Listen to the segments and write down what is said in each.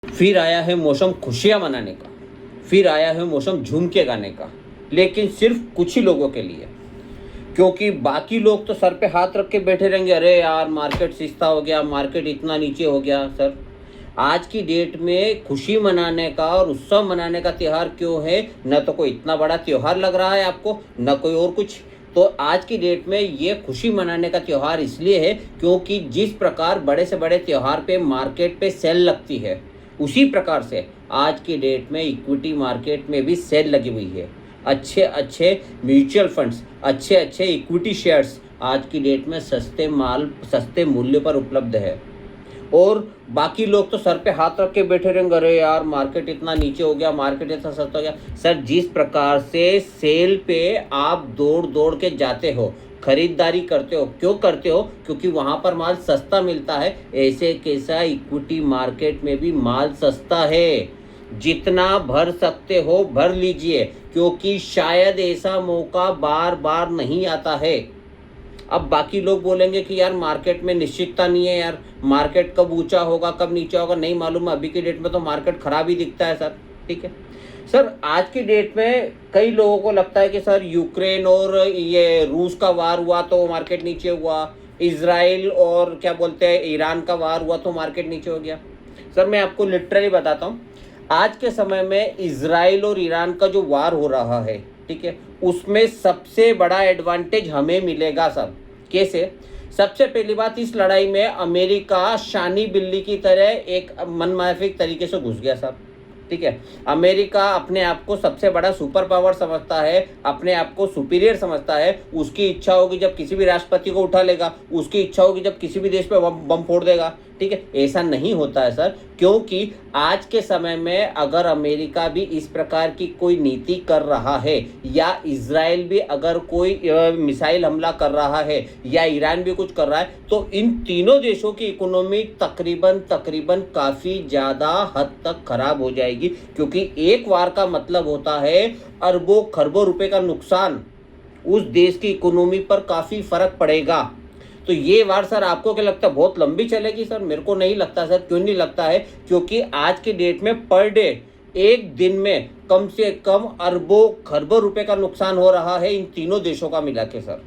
फिर आया है मौसम खुशियाँ मनाने का, फिर आया है मौसम झूम के गाने का, लेकिन सिर्फ कुछ ही लोगों के लिए। क्योंकि बाकी लोग तो सर पे हाथ रख के बैठे रहेंगे, अरे यार मार्केट सस्ता हो गया, मार्केट इतना नीचे हो गया। सर, आज की डेट में खुशी मनाने का और उत्सव मनाने का त्यौहार क्यों है? न तो कोई इतना बड़ा त्यौहार लग रहा है आपको, न कोई और कुछ। तो आज की डेट में ये खुशी मनाने का त्यौहार इसलिए है क्योंकि जिस प्रकार बड़े से बड़े त्यौहार पे मार्केट पे सेल लगती है, उसी प्रकार से आज की डेट में इक्विटी मार्केट में भी सेल लगी हुई है। अच्छे अच्छे म्यूचुअल फंड्स, अच्छे अच्छे इक्विटी शेयर्स आज की डेट में सस्ते मूल्य पर उपलब्ध है। और बाकी लोग तो सर पे हाथ रख के बैठे रहेंगे, अरे यार मार्केट इतना नीचे हो गया, मार्केट इतना सस्ता हो गया। सर, जिस प्रकार से सेल पे आप दौड़ दौड़ के जाते हो, खरीदारी करते हो, क्यों करते हो? क्योंकि वहाँ पर माल सस्ता मिलता है। ऐसे कैसा इक्विटी मार्केट में भी माल सस्ता है, जितना भर सकते हो भर लीजिए, क्योंकि शायद ऐसा मौका बार बार नहीं आता है। अब बाकी लोग बोलेंगे कि यार मार्केट में निश्चितता नहीं है, यार मार्केट कब ऊंचा होगा कब नीचा होगा नहीं मालूम है, अभी की डेट में तो मार्केट खराब ही दिखता है। सर, ठीक है सर, आज की डेट में कई लोगों को लगता है कि सर यूक्रेन और ये रूस का वार हुआ तो मार्केट नीचे हुआ, इजराइल और क्या बोलते हैं ईरान का वार हुआ तो मार्केट नीचे हो गया। सर, मैं आपको लिटरली बताता हूँ, आज के समय में इजराइल और ईरान का जो वार हो रहा है, ठीक है, उसमें सबसे बड़ा एडवांटेज हमें मिलेगा। सब कैसे? सबसे पहली बात, इस लड़ाई में अमेरिका शानी बिल्ली की तरह एक मनमाफिक तरीके से घुस गया साहब, ठीक है। अमेरिका अपने आप को सबसे बड़ा सुपर पावर समझता है, अपने आप को सुपीरियर समझता है। उसकी इच्छा होगी जब किसी भी राष्ट्रपति को उठा लेगा, उसकी इच्छा होगी जब किसी भी देश पे बम फोड़ देगा, ठीक है। ऐसा नहीं होता है सर, क्योंकि आज के समय में अगर अमेरिका भी इस प्रकार की कोई नीति कर रहा है, या इजराइल भी अगर कोई मिसाइल हमला कर रहा है, या ईरान भी कुछ कर रहा है, तो इन तीनों देशों की इकोनॉमी तकरीबन काफ़ी ज़्यादा हद तक खराब हो जाएगी। क्योंकि एक वार का मतलब होता है अरबों खरबों रुपए का नुकसान, उस देश की इकोनॉमी पर काफ़ी फर्क पड़ेगा। तो ये वार सर आपको क्या लगता है बहुत लंबी चलेगी? सर, मेरे को नहीं लगता। सर, क्यों नहीं लगता है? क्योंकि आज के डेट में पर डे, एक दिन में कम से कम अरबों खरबों रुपए का नुकसान हो रहा है इन तीनों देशों का मिला के सर,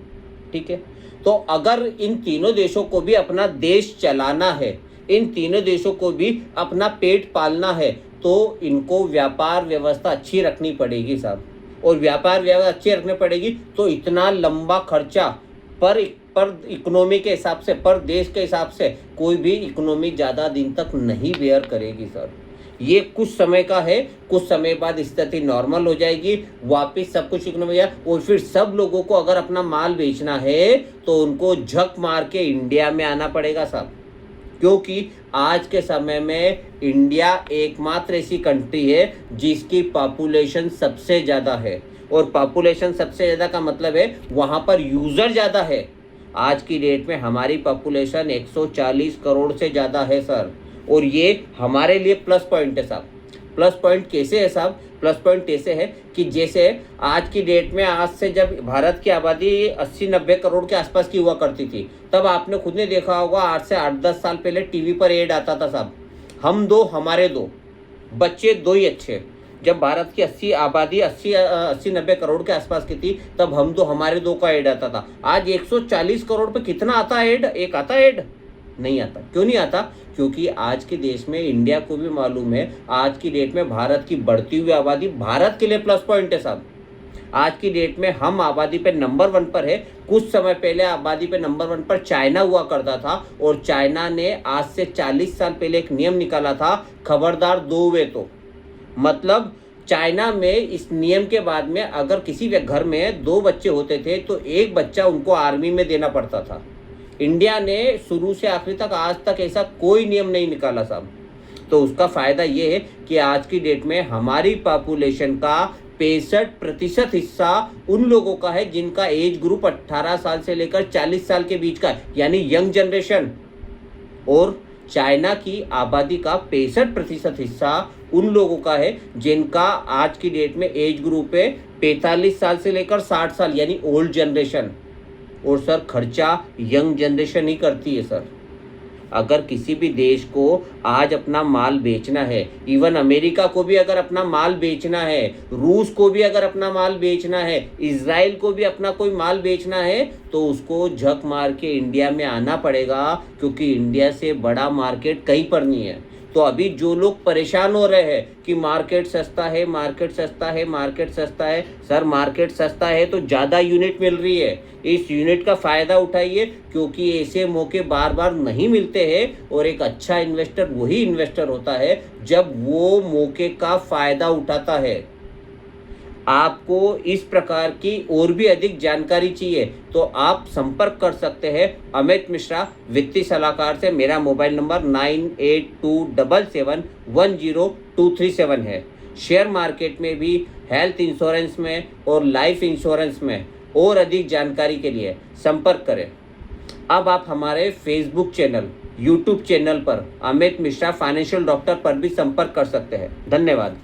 ठीक है। तो अगर इन तीनों देशों को भी अपना देश चलाना है, इन तीनों देशों को भी अपना पेट पालना है, तो इनको व्यापार व्यवस्था अच्छी रखनी पड़ेगी साहब। और व्यापार व्यवस्था अच्छी रखनी पड़ेगी तो इतना लंबा खर्चा पर इकोनॉमी के हिसाब से, पर देश के हिसाब से कोई भी इकोनॉमी ज़्यादा दिन तक नहीं बेयर करेगी सर। ये कुछ समय का है, कुछ समय बाद स्थिति नॉर्मल हो जाएगी, वापस सब कुछ इकोनॉमी। और फिर सब लोगों को अगर अपना माल बेचना है तो उनको झक मार के इंडिया में आना पड़ेगा साहब। क्योंकि आज के समय में इंडिया एकमात्र ऐसी कंट्री है जिसकी पॉपुलेशन सबसे ज़्यादा है। और पॉपुलेशन सबसे ज़्यादा का मतलब है वहाँ पर यूज़र ज़्यादा है। आज की डेट में हमारी पॉपुलेशन 140 करोड़ से ज़्यादा है सर। और ये हमारे लिए प्लस पॉइंट है साहब। प्लस पॉइंट कैसे है साहब? प्लस पॉइंट ऐसे है कि जैसे आज की डेट में, आज से जब भारत की आबादी 80-90 करोड़ के आसपास की हुआ करती थी, तब आपने खुद ने देखा होगा 8 से 8-10 साल पहले टीवी पर ऐड आता था साहब, हम दो हमारे दो, बच्चे दो ही अच्छे। जब भारत की 80-90 करोड़ के आसपास की थी, तब हम दो हमारे दो का ऐड आता था। आज 140 करोड़ पे कितना आता है ऐड? एक आता है ऐड? नहीं आता। क्यों नहीं आता? क्योंकि आज के देश में, इंडिया को भी मालूम है, आज की डेट में भारत की बढ़ती हुई आबादी भारत के लिए प्लस पॉइंट है साहब। आज की डेट में हम आबादी पे नंबर 1 पर है। कुछ समय पहले आबादी पे नंबर 1 पर चाइना हुआ करता था, और चाइना ने आज से 40 साल पहले एक नियम निकाला था, खबरदार 2 हुए तो। मतलब चाइना में इस नियम के बाद में अगर किसी के घर में 2 बच्चे होते थे तो एक बच्चा उनको आर्मी में देना पड़ता था। इंडिया ने शुरू से आखिरी तक आज तक ऐसा कोई नियम नहीं निकाला साहब। तो उसका फ़ायदा ये है कि आज की डेट में हमारी पॉपुलेशन का 65% हिस्सा उन लोगों का है जिनका एज ग्रुप 18 साल से लेकर 40 साल के बीच का है, यानी यंग जनरेशन। और चाइना की आबादी का 65% हिस्सा उन लोगों का है जिनका आज की डेट में एज ग्रुप है 45 साल से लेकर 60 साल, यानी ओल्ड जनरेशन। और सर, खर्चा यंग जनरेशन ही करती है सर। अगर किसी भी देश को आज अपना माल बेचना है, इवन अमेरिका को भी अगर अपना माल बेचना है, रूस को भी अगर अपना माल बेचना है, इजराइल को भी अपना कोई माल बेचना है, तो उसको झक मार के इंडिया में आना पड़ेगा, क्योंकि इंडिया से बड़ा मार्केट कहीं पर नहीं है। तो अभी जो लोग परेशान हो रहे हैं कि मार्केट सस्ता है, मार्केट सस्ता है, मार्केट सस्ता है, सर मार्केट सस्ता है तो ज़्यादा यूनिट मिल रही है, इस यूनिट का फ़ायदा उठाइए, क्योंकि ऐसे मौके बार बार नहीं मिलते हैं। और एक अच्छा इन्वेस्टर वही इन्वेस्टर होता है जब वो मौके का फ़ायदा उठाता है। आपको इस प्रकार की और भी अधिक जानकारी चाहिए तो आप संपर्क कर सकते हैं अमित मिश्रा वित्तीय सलाहकार से। मेरा मोबाइल नंबर 9827710237 है। शेयर मार्केट में भी, हेल्थ इंश्योरेंस में और लाइफ इंश्योरेंस में और अधिक जानकारी के लिए संपर्क करें। अब आप हमारे फेसबुक चैनल, यूट्यूब चैनल पर अमित मिश्रा फाइनेंशियल डॉक्टर पर भी संपर्क कर सकते हैं। धन्यवाद।